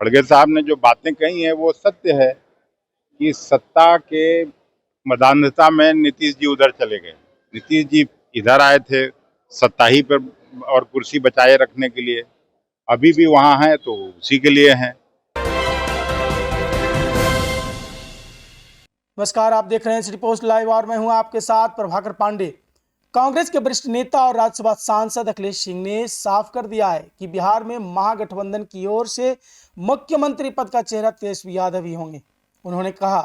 खड़गे साहब ने जो बातें कही हैं वो सत्य है कि सत्ता के मदान्धता में नीतीश जी उधर चले गए। नीतीश जी इधर आए थे सत्ता ही पर और कुर्सी बचाए रखने के लिए, अभी भी वहां हैं तो उसी के लिए हैं। नमस्कार, आप देख रहे हैं सिटी पोस्ट लाइव और मैं हूं आपके साथ प्रभाकर पांडे। कांग्रेस के वरिष्ठ नेता और राज्यसभा सांसद अखिलेश सिंह ने साफ कर दिया है कि बिहार में महागठबंधन की ओर से मुख्यमंत्री पद का चेहरा तेजस्वी यादव ही होंगे। उन्होंने कहा,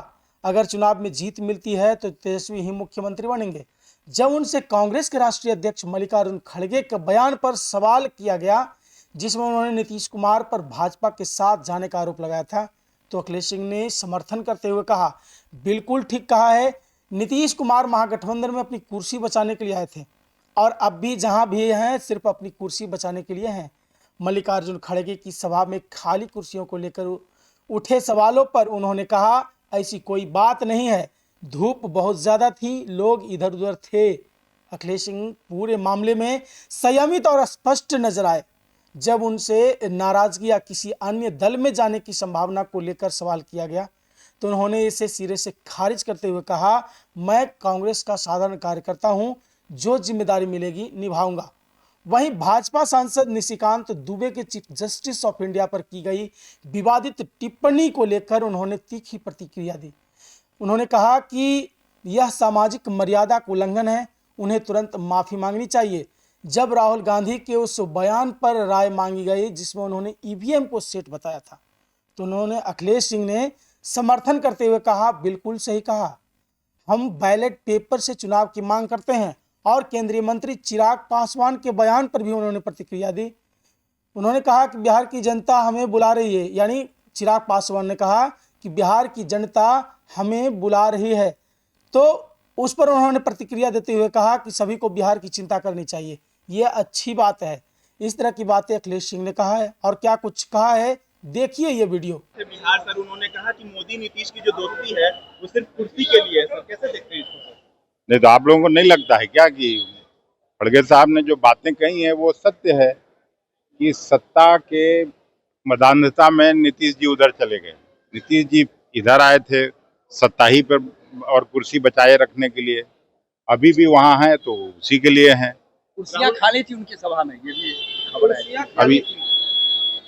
अगर चुनाव में जीत मिलती है तो तेजस्वी ही मुख्यमंत्री बनेंगे। जब उनसे कांग्रेस के राष्ट्रीय अध्यक्ष मल्लिकार्जुन खड़गे के बयान पर सवाल किया गया, जिसमें उन्होंने नीतीश कुमार पर भाजपा के साथ जाने का आरोप लगाया था, तो अखिलेश सिंह ने समर्थन करते हुए कहा, बिल्कुल ठीक कहा है, नीतीश कुमार महागठबंधन में अपनी कुर्सी बचाने के लिए आए थे और अब भी जहां भी हैं सिर्फ अपनी कुर्सी बचाने के लिए हैं। मल्लिकार्जुन खड़गे की सभा में खाली कुर्सियों को लेकर उठे सवालों पर उन्होंने कहा, ऐसी कोई बात नहीं है, धूप बहुत ज्यादा थी, लोग इधर उधर थे। अखिलेश सिंह पूरे मामले में संयमित और स्पष्ट नजर आए। जब उनसे नाराजगी या किसी अन्य दल में जाने की संभावना को लेकर सवाल किया गया तो उन्होंने इसे सिरे से खारिज करते हुए कहा, मैं कांग्रेस का साधारण कार्यकर्ता हूं, जो जिम्मेदारी मिलेगी निभाऊंगा। वहीं भाजपा सांसद निशिकांत दुबे के चीफ जस्टिस ऑफ इंडिया पर की गई विवादित टिप्पणी को लेकर उन्होंने तीखी प्रतिक्रिया दी। उन्होंने कहा कि यह सामाजिक मर्यादा का उल्लंघन है, उन्हें तुरंत माफी मांगनी चाहिए। जब राहुल गांधी के उस बयान पर राय मांगी गई जिसमें उन्होंने ईवीएम को सेट बताया था, तो उन्होंने अखिलेश सिंह ने समर्थन करते हुए कहा, बिल्कुल सही कहा, हम बैलेट पेपर से चुनाव की मांग करते हैं। और केंद्रीय मंत्री चिराग पासवान के बयान पर भी उन्होंने प्रतिक्रिया दी। उन्होंने कहा कि बिहार की जनता हमें बुला रही है, यानी चिराग पासवान ने कहा कि बिहार की जनता हमें बुला रही है, तो उस पर उन्होंने प्रतिक्रिया देते हुए कहा कि सभी को बिहार की चिंता करनी चाहिए, यह अच्छी बात है। इस तरह की बातें अखिलेश सिंह ने कहा है और क्या कुछ कहा है, देखिए ये वीडियो। बिहार सर, उन्होंने कहा कि मोदी नीतीश की जो दोस्ती है वो सिर्फ कुर्सी के लिए है। सर कैसे देखते हैं इसको? नहीं तो आप लोगों को नहीं लगता है क्या कि खड़गे साहब ने जो बातें कही हैं वो सत्य है कि सत्ता के मदान्धता में नीतीश जी उधर चले गए। नीतीश जी इधर आए थे सत्ता ही पर और कुर्सी बचाए रखने के लिए, अभी भी वहां हैं तो उसी के लिए हैं। कुर्सियां खाली थी उनकी सभा में, ये भी खबर है। अभी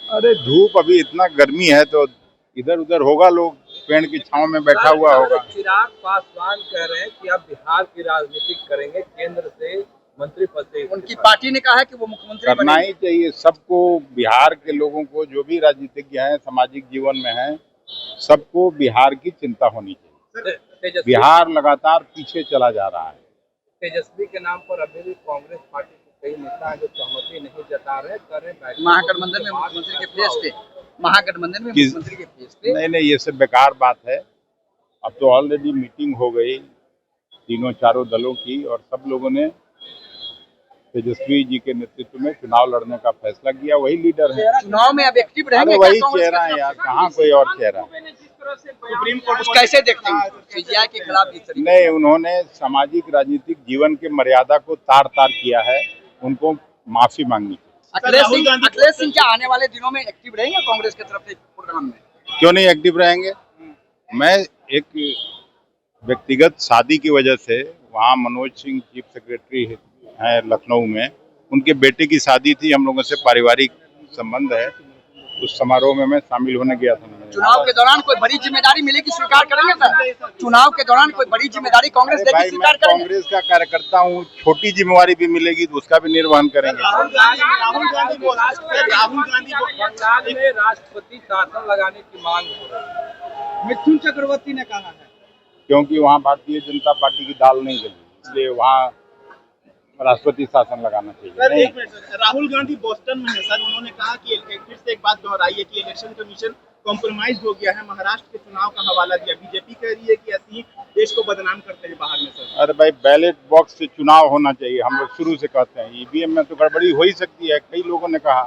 अरे धूप अभी इतना गर्मी है तो इधर उधर होगा, लोग पेड़ की छांव में बैठा हुआ होगा। चिराग पासवान कह रहे हैं कि आप बिहार की राजनीति करेंगे, केंद्र से मंत्री पद से। उनकी पार्टी ने कहा है कि वो मुख्यमंत्री करना ही चाहिए सबको। बिहार के लोगों को, जो भी राजनीतिज्ञ हैं, सामाजिक जीवन में हैं, सबको बिहार की चिंता होनी चाहिए। बिहार लगातार पीछे चला जा रहा है। तेजस्वी के नाम पर अभी भी कांग्रेस पार्टी के कई नेता हैं जो सहमति नहीं जता रहे, महागठबंधन में मुख्यमंत्री के फेस पे, महागठबंधन में मुख्यमंत्री के फेस पे। नहीं, ये सब बेकार बात है। अब तो ऑलरेडी मीटिंग हो गई तीनों चारों दलों की और सब लोगों ने तेजस्वी जी के नेतृत्व में चुनाव लड़ने का फैसला किया। वही लीडर है चुनाव में, अब एक्टिव रहेंगे। वही चेहरा है यार, कहाँ कोई और चेहरा। सुप्रीम कोर्ट कैसे देखते हैं सीजीआई के खिलाफ इस तरीके? नहीं, उन्होंने सामाजिक राजनीतिक जीवन के मर्यादा को तार तार किया है, उनको माफी मांगनी चाहिए। अखिलेश सिंह क्या आने वाले दिनों में एक्टिव रहेंगे कांग्रेस की तरफ से प्रोग्राम में? क्यों नहीं एक्टिव रहेंगे। मैं एक व्यक्तिगत शादी की वजह से, वहाँ मनोज सिंह चीफ सेक्रेटरी है लखनऊ में, उनके बेटे की शादी थी, हम लोगों से पारिवारिक संबंध है, उस समारोह में मैं शामिल होने गया था। चुनाव के दौरान कोई बड़ी जिम्मेदारी मिलेगी, स्वीकार करेंगे सर? चुनाव के दौरान कोई बड़ी जिम्मेदारी कांग्रेस देगी, स्वीकार करेंगे? कांग्रेस का कार्यकर्ता हूँ, छोटी जिम्मेवारी भी मिलेगी तो उसका भी निर्वहन करेंगे। राहुल गांधी बंगाल में राष्ट्रपति शासन लगाने की मांग हो रही है, मिथुन चक्रवर्ती ने कहा है, क्योंकि वहाँ भारतीय जनता पार्टी की दाल नहीं गली, इसलिए वहाँ राष्ट्रपति शासन लगाना चाहिए। सर एक मिनट, राहुल गांधी बोस्टन में है सर, उन्होंने कहा कि फिर से एक बात दोहराई है कि इलेक्शन कमीशन कॉम्प्रोमाइज हो गया है, महाराष्ट्र के चुनाव का हवाला दिया। बीजेपी कह रही है कि ऐसे ही देश को बदनाम करते हैं बाहर में। सर अरे भाई, बैलेट बॉक्स से चुनाव होना चाहिए, हम लोग शुरू से कहते हैं। ईवीएम में तो गड़बड़ी हो ही सकती है, कई लोगों ने कहा।